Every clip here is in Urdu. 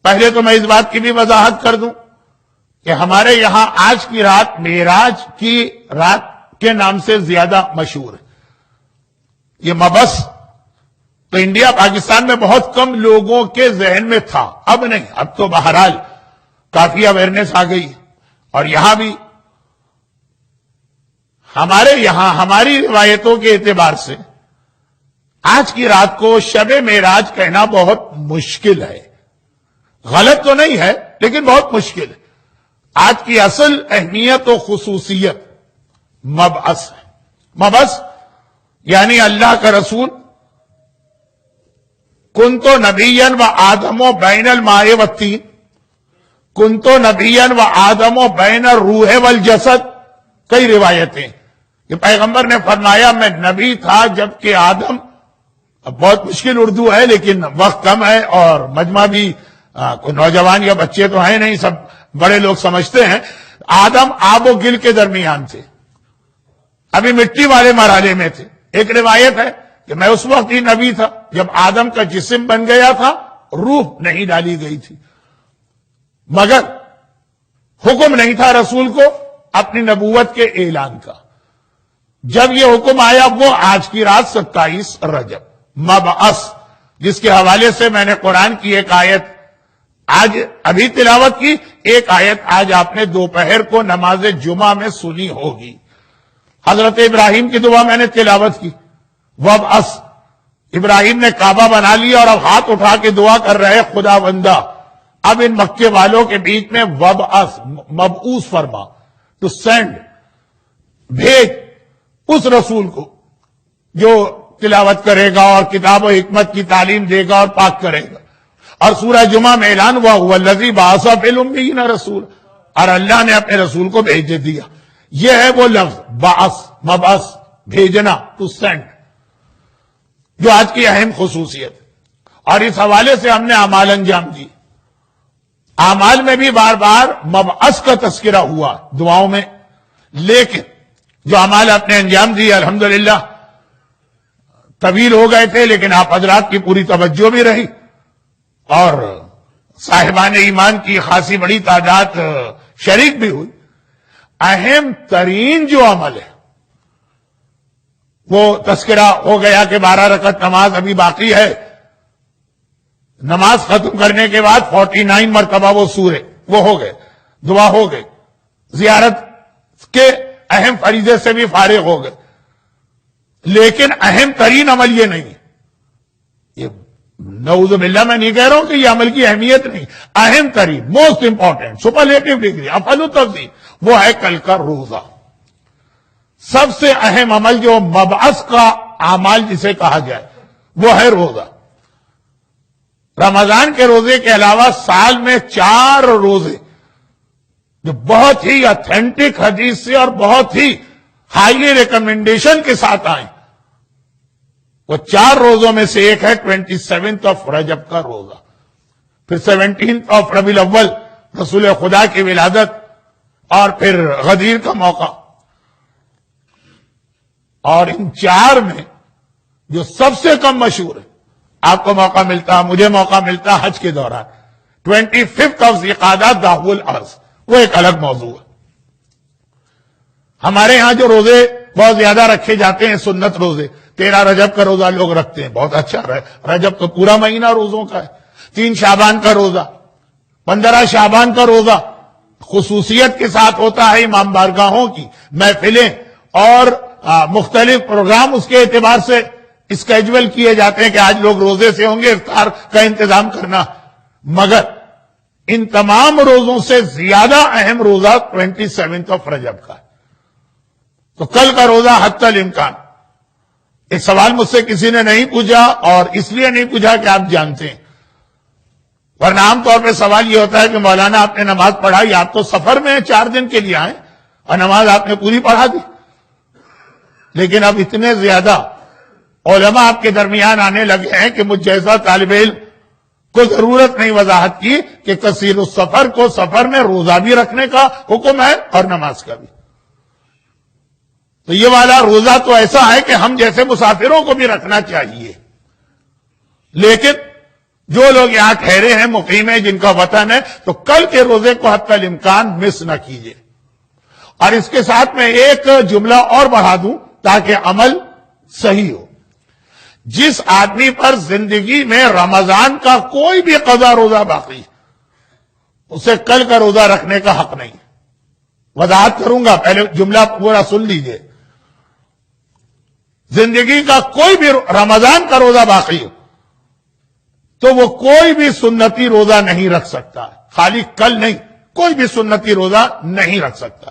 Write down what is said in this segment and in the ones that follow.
پہلے تو میں اس بات کی بھی وضاحت کر دوں کہ ہمارے یہاں آج کی رات معراج کی رات کے نام سے زیادہ مشہور ہے. یہ مبس تو انڈیا پاکستان میں بہت کم لوگوں کے ذہن میں تھا، اب نہیں، اب تو بہرحال کافی اویئرنیس آ گئی. اور یہاں بھی ہمارے یہاں ہماری روایتوں کے اعتبار سے آج کی رات کو شب معراج کہنا بہت مشکل ہے. غلط تو نہیں ہے لیکن بہت مشکل ہے. آج کی اصل اہمیت و خصوصیت مبعث ہے. مبعث یعنی اللہ کا رسول کنتو نبیًا و آدم و بین الماء والطین، کنتو نبیًا و آدم و بین الروح والجسد. کئی روایتیں کہ پیغمبر نے فرمایا میں نبی تھا جبکہ آدم، اب بہت مشکل اردو ہے لیکن وقت کم ہے اور مجمع بھی کوئی نوجوان یا بچے تو ہیں نہیں، سب بڑے لوگ سمجھتے ہیں. آدم آب و گل کے درمیان تھے، ابھی مٹی والے مرحلے میں تھے. ایک روایت ہے کہ میں اس وقت ہی نبی تھا جب آدم کا جسم بن گیا تھا، روح نہیں ڈالی گئی تھی، مگر حکم نہیں تھا رسول کو اپنی نبوت کے اعلان کا. جب یہ حکم آیا وہ آج کی رات 27 رجب مبعث، جس کے حوالے سے میں نے قرآن کی ایک آیت آج ابھی تلاوت کی، ایک آیت آج آپ نے دوپہر کو نماز جمعہ میں سنی ہوگی. حضرت ابراہیم کی دعا میں نے تلاوت کی، وبعث. ابراہیم نے کعبہ بنا لیا اور اب ہاتھ اٹھا کے دعا کر رہے خدا بندہ اب ان مکے والوں کے بیچ میں وبعث، مبعوث فرما، ٹو سینڈ، بھیج اس رسول کو جو تلاوت کرے گا اور کتاب و حکمت کی تعلیم دے گا اور پاک کرے گا. اور سورہ جمعہ میں اعلان ہوا هو الذی بعث فی الامیین رسول، اور اللہ نے اپنے رسول کو بھیج دیا. یہ ہے وہ لفظ بعث، مبعث، بھیجنا، ٹو سینڈ، جو آج کی اہم خصوصیت ہے. اور اس حوالے سے ہم نے اعمال انجام دی. اعمال میں بھی بار بار مبعث کا تذکرہ ہوا دعاؤں میں، لیکن جو اعمال آپ نے انجام دی الحمدللہ طویل ہو گئے تھے لیکن آپ حضرات کی پوری توجہ بھی رہی اور صاحبان ایمان کی خاصی بڑی تعداد شریک بھی ہوئی. اہم ترین جو عمل ہے وہ تذکرہ ہو گیا کہ 12 رکعت نماز ابھی باقی ہے. نماز ختم کرنے کے بعد 49 مرتبہ وہ سورے وہ ہو گئے، دعا ہو گئے، زیارت کے اہم فریضے سے بھی فارغ ہو گئے. لیکن اہم ترین عمل یہ نہیں ہے. یہ نعوذ باللہ میں نہیں کہہ رہا ہوں کہ یہ عمل کی اہمیت نہیں، اہم ترین، موسٹ امپورٹنٹ، سپرلیٹو ڈگری، افضل تفضیل، وہ ہے کل کا روزہ. سب سے اہم عمل جو مبعث کا اعمال جسے کہا جائے وہ ہے روزہ. رمضان کے روزے کے علاوہ سال میں 4 روزے جو بہت ہی اتھینٹک حدیث سے اور بہت ہی ہائیلی ریکمنڈیشن کے ساتھ آئیں. وہ 4 روزوں میں سے ایک ہے 27 رجب کا روزہ، پھر 17 ربیع الاول رسول خدا کی ولادت، اور پھر غدیر کا موقع. اور ان 4 میں جو سب سے کم مشہور ہے، آپ کو موقع ملتا، مجھے موقع ملتا حج کے دوران، 25 ذی القعدہ داہ الارض، وہ ایک الگ موضوع ہے. ہمارے ہاں جو روزے بہت زیادہ رکھے جاتے ہیں سنت روزے، 13 رجب کا روزہ لوگ رکھتے ہیں، بہت اچھا رجب تو پورا مہینہ روزوں کا ہے. 3 شعبان کا روزہ، 15 شعبان کا روزہ خصوصیت کے ساتھ ہوتا ہے. امام بارگاہوں کی محفلیں اور مختلف پروگرام اس کے اعتبار سے اسکیجول کیے جاتے ہیں کہ آج لوگ روزے سے ہوں گے، افطار کا انتظام کرنا. مگر ان تمام روزوں سے زیادہ اہم روزہ 27 رجب کا ہے. تو کل کا روزہ حتی الامکان. ایک سوال مجھ سے کسی نے نہیں پوچھا، اور اس لیے نہیں پوچھا کہ آپ جانتے ہیں، ورنہ عام طور پہ سوال یہ ہوتا ہے کہ مولانا آپ نے نماز پڑھائی، آپ تو سفر میں 4 دن کے لیے آئے اور نماز آپ نے پوری پڑھا دی. لیکن اب اتنے زیادہ علماء آپ کے درمیان آنے لگے ہیں کہ مجھ جیسا طالب علم کو ضرورت نہیں وضاحت کی کہ کثیر السفر کو سفر میں روزہ بھی رکھنے کا حکم ہے اور نماز کا بھی. تو یہ والا روزہ تو ایسا ہے کہ ہم جیسے مسافروں کو بھی رکھنا چاہیے، لیکن جو لوگ یہاں ٹھہرے ہیں، مقیم ہیں، جن کا وطن ہے، تو کل کے روزے کو حتی الامکان مس نہ کیجیے۔ اور اس کے ساتھ میں ایک جملہ اور بڑھا دوں تاکہ عمل صحیح ہو۔ جس آدمی پر زندگی میں رمضان کا کوئی بھی قضا روزہ باقی، اسے کل کا روزہ رکھنے کا حق نہیں۔ وضاحت کروں گا، پہلے جملہ پورا سن لیجئے۔ زندگی کا کوئی بھی رمضان کا روزہ باقی ہو تو وہ کوئی بھی سنتی روزہ نہیں رکھ سکتا، خالی کل نہیں، کوئی بھی سنتی روزہ نہیں رکھ سکتا۔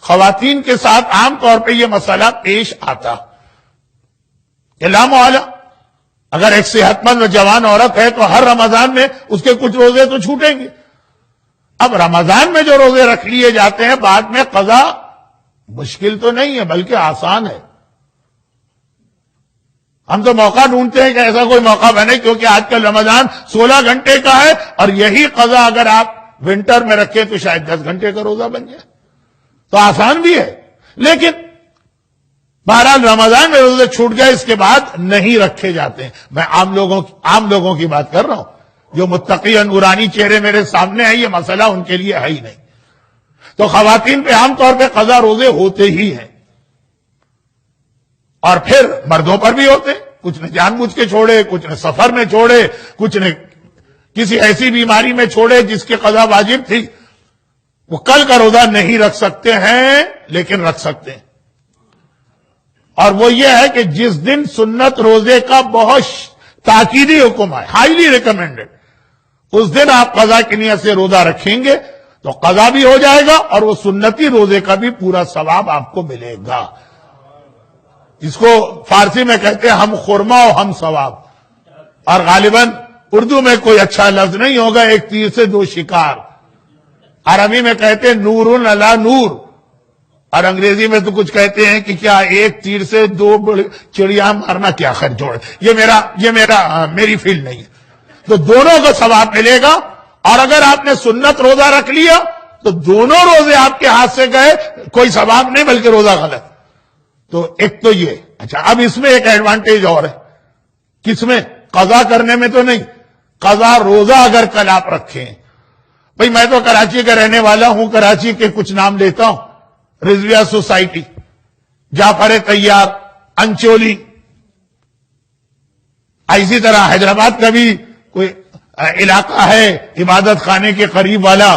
خواتین کے ساتھ عام طور پہ یہ مسئلہ پیش آتا کہ لا محالہ اگر ایک صحت مند و جوان عورت ہے تو ہر رمضان میں اس کے کچھ روزے تو چھوٹیں گے۔ اب رمضان میں جو روزے رکھ لیے جاتے ہیں بعد میں قضا مشکل تو نہیں ہے بلکہ آسان ہے۔ ہم تو موقع ڈھونڈتے ہیں کہ ایسا کوئی موقع بنے، کیونکہ آج کل رمضان 16 گھنٹے کا ہے اور یہی قضا اگر آپ ونٹر میں رکھیں تو شاید 10 گھنٹے کا روزہ بن جائے، تو آسان بھی ہے۔ لیکن بہرحال رمضان میں روزے چھوٹ گئے، اس کے بعد نہیں رکھے جاتے ہیں۔ میں عام لوگوں کی بات کر رہا ہوں، جو متقی نورانی چہرے میرے سامنے ہیں، یہ مسئلہ ان کے لیے ہے ہی نہیں۔ تو خواتین پہ عام طور پہ قضا روزے ہوتے ہی ہیں، اور پھر مردوں پر بھی ہوتے، کچھ نے جان بوجھ کے چھوڑے، کچھ نے سفر میں چھوڑے، کچھ نے کسی ایسی بیماری میں چھوڑے جس کی قضا واجب تھی۔ وہ کل کا روزہ نہیں رکھ سکتے ہیں لیکن رکھ سکتے ہیں، اور وہ یہ ہے کہ جس دن سنت روزے کا بہت تاکیدی حکم ہے، ہائیلی ریکمینڈڈ، اس دن آپ قضا کی نیت سے روزہ رکھیں گے تو قضا بھی ہو جائے گا اور وہ سنتی روزے کا بھی پورا ثواب آپ کو ملے گا۔ اس کو فارسی میں کہتے ہیں ہم خرما و ہم ثواب، اور غالباً اردو میں کوئی اچھا لفظ نہیں ہوگا، ایک تیر سے دو شکار۔ عربی میں کہتے ہیں نور علی نور، اور انگریزی میں تو کچھ کہتے ہیں کہ کیا ایک تیر سے دو چڑیا مارنا کیا خیر جوڑ۔ میری فیلڈ نہیں ہے۔ تو دونوں کا ثواب ملے گا، اور اگر آپ نے سنت روزہ رکھ لیا تو دونوں روزے آپ کے ہاتھ سے گئے، کوئی ثواب نہیں بلکہ روزہ غلط۔ تو ایک تو یہ، اچھا اب اس میں ایک ایڈوانٹیج اور ہے، کس میں؟ قضا کرنے میں تو نہیں، قضا روزہ اگر کل آپ رکھیں۔ بھئی میں تو کراچی کا رہنے والا ہوں، کراچی کے کچھ نام لیتا ہوں، رضویہ سوسائٹی، جعفر طیار، انچولی، اسی طرح حیدرآباد کا بھی کوئی علاقہ ہے عبادت خانے کے قریب والا،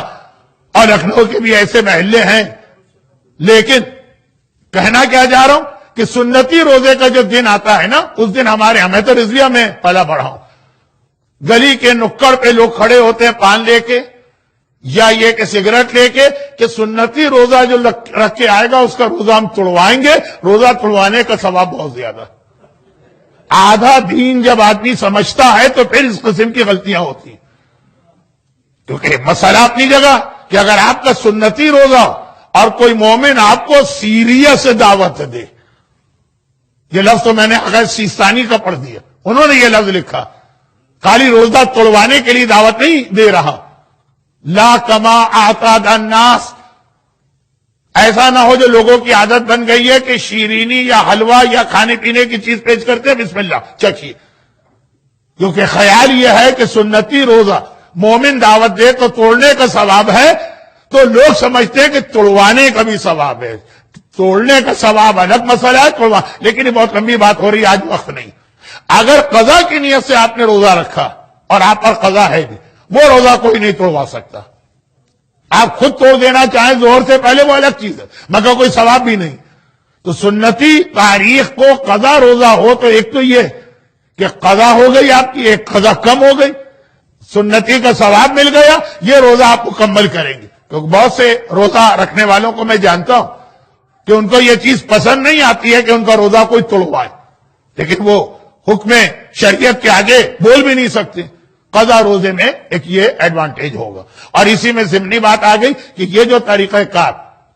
اور لکھنؤ کے بھی ایسے محلے ہیں۔ لیکن کہنا کیا جا رہا ہوں کہ سنتی روزے کا جو دن آتا ہے نا، اس دن ہمیں تو رضویہ میں پلا بڑھا ہوں، گلی کے نکڑ پہ لوگ کھڑے ہوتے ہیں پان لے کے یا یہ کہ سگریٹ لے کے، کہ سنتی روزہ جو رکھ کے آئے گا اس کا روزہ ہم توڑوائیں گے۔ روزہ توڑوانے کا ثواب بہت زیادہ۔ آدھا دین جب آدمی سمجھتا ہے تو پھر اس قسم کی غلطیاں ہوتی ہیں، کیونکہ مسئلہ اپنی جگہ کہ اگر آپ کا سنتی روزہ اور کوئی مومن آپ کو سیریس سے دعوت دے، یہ لفظ تو میں نے اگر سیستانی کا پڑھ دیا، انہوں نے یہ لفظ لکھا، خالی روزہ توڑوانے کے لیے دعوت نہیں دے رہا، لا کما اعتاد الناس، ایسا نہ ہو جو لوگوں کی عادت بن گئی ہے کہ شیرینی یا حلوہ یا کھانے پینے کی چیز پیش کرتے ہیں، بسم اللہ چکھیے، کیونکہ خیال یہ ہے کہ سنتی روزہ مومن دعوت دے تو توڑنے کا ثواب ہے، تو لوگ سمجھتے ہیں کہ توڑوانے کا بھی ثواب ہے۔ توڑنے کا ثواب الگ مسئلہ ہے، لیکن یہ بہت لمبی بات ہو رہی ہے، آج وقت نہیں۔ اگر قضا کی نیت سے آپ نے روزہ رکھا اور آپ پر قضا ہے بھی، وہ روزہ کوئی نہیں توڑوا سکتا۔ آپ خود توڑ دینا چاہیں ظہر سے پہلے وہ الگ چیز ہے، مگر کوئی ثواب بھی نہیں۔ تو سنتی تاریخ کو قضا روزہ ہو تو ایک تو یہ کہ قضا ہو گئی آپ کی، ایک قضا کم ہو گئی، سنتی کا ثواب مل گیا، یہ روزہ آپ مکمل کریں گے۔ کیونکہ بہت سے روزہ رکھنے والوں کو میں جانتا ہوں کہ ان کو یہ چیز پسند نہیں آتی ہے کہ ان کا روزہ کوئی توڑوائے، لیکن وہ حکم شریعت کے آگے بول بھی نہیں سکتے۔ قضا روزے میں ایک یہ ایڈوانٹیج ہوگا، اور اسی میں ضمنی بات آ گئی کہ یہ جو طریقہ کار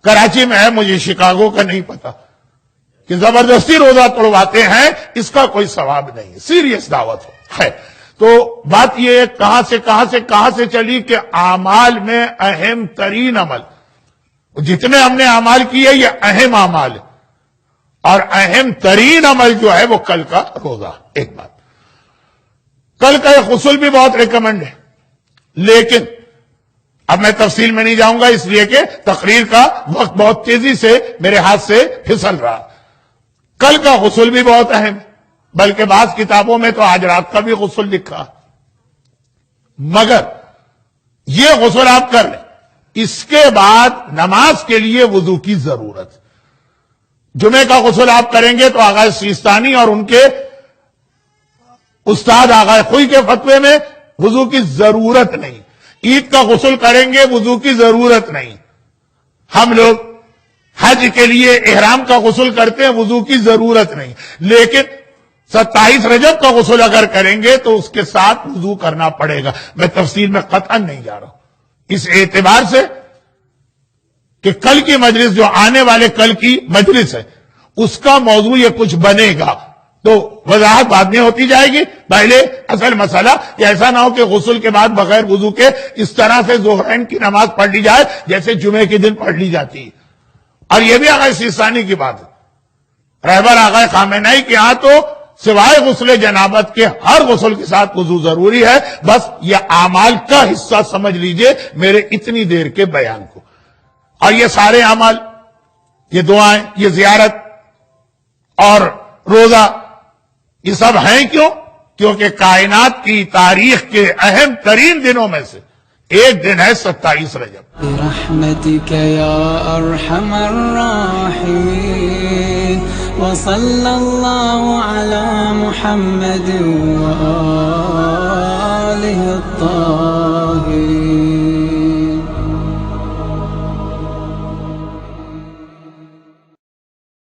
کراچی میں ہے، مجھے شکاگو کا نہیں پتا، کہ زبردستی روزہ توڑواتے ہیں، اس کا کوئی ثواب نہیں ہے، سیریس دعوت ہے۔ تو بات یہ کہاں سے چلی کہ اعمال میں اہم ترین عمل، جتنے ہم نے اعمال کیے یہ اہم اعمال ہے، اور اہم ترین عمل جو ہے وہ کل کا روزہ۔ ایک بات کل کا یہ غسل بھی بہت ریکمنڈ ہے، لیکن اب میں تفصیل میں نہیں جاؤں گا اس لیے کہ تقریر کا وقت بہت تیزی سے میرے ہاتھ سے پھسل رہا۔ کل کا غسل بھی بہت اہم، بلکہ بعض کتابوں میں تو آج رات کا بھی غسل لکھا، مگر یہ غسل آپ کر لیں، اس کے بعد نماز کے لیے وضو کی ضرورت۔ جمعے کا غسل آپ کریں گے تو آغا سیستانی اور ان کے استاد آغا خوئی کے فتوے میں وضو کی ضرورت نہیں۔ عید کا غسل کریں گے، وضو کی ضرورت نہیں۔ ہم لوگ حج کے لیے احرام کا غسل کرتے ہیں، وضو کی ضرورت نہیں، لیکن 27 رجب کا غسل اگر کریں گے تو اس کے ساتھ وضو کرنا پڑے گا۔ میں تفصیل میں قطعاً نہیں جا رہا ہوں، اس اعتبار سے کہ کل کی مجلس جو آنے والے کل کی مجلس ہے اس کا موضوع یہ کچھ بنے گا، تو وضاحت بعد میں ہوتی جائے گی۔ پہلے اصل مسئلہ کہ ایسا نہ ہو کہ غسل کے بعد بغیر وضو کے اس طرح سے ظہرین کی نماز پڑھ لی جائے جیسے جمعے کے دن پڑھ لی جاتی ہے۔ اور یہ بھی آغا سیستانی کی بات ہے، رہبر آغا خامنہئی کے ہاں تو سوائے غسل جنابت کے ہر غسل کے ساتھ وضو ضروری ہے۔ بس یہ اعمال کا حصہ سمجھ لیجئے میرے اتنی دیر کے بیان کو۔ اور یہ سارے اعمال، یہ دعائیں، یہ زیارت اور روزہ، یہ سب ہیں کیوں؟ کیونکہ کائنات کی تاریخ کے اہم ترین دنوں میں سے ایک دن ہے 27 رجب۔ برحمتك يا أرحم الراحمين وصلى الله على محمد وآله الطاهرين